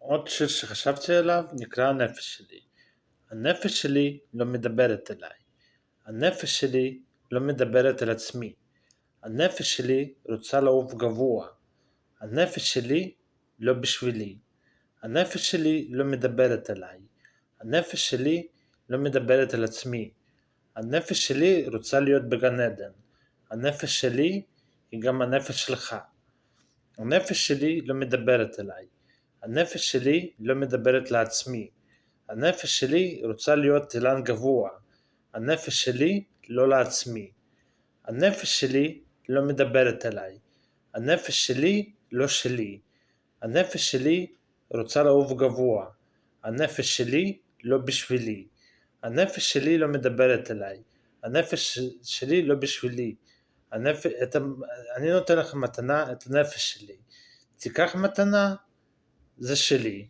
עוד שיר שחשבתי עליו נקרא הנפש שלי. הנפש שלי לא מדברת אליי. הנפש שלי לא מדברת על עצמי. הנפש שלי רוצה לעוף גבוה. הנפש שלי לא בשבילי. הנפש שלי לא מדברת אליי. הנפש שלי לא מדברת על עצמי. הנפש שלי רוצה להיות בגן עדן. הנפש שלי היא גם הנפש שלך. הנפש שלי לא מדברת אליי. הנפש שלי לא מדברת לעצמי. הנפש שלי רוצה להיות אילן גבוה. הנפש שלי לא לעצמי. הנפש שלי לא מדברת אליי. הנפש שלי לא שלי. הנפש שלי רוצה לעוף גבוה. הנפש שלי לא בשבילי. הנפש שלי לא מדברת אליי. הנפש שלי לא בשבילי. אני נותן לך מתנה את הנפש שלי. תיקח מתנה, זה שלי.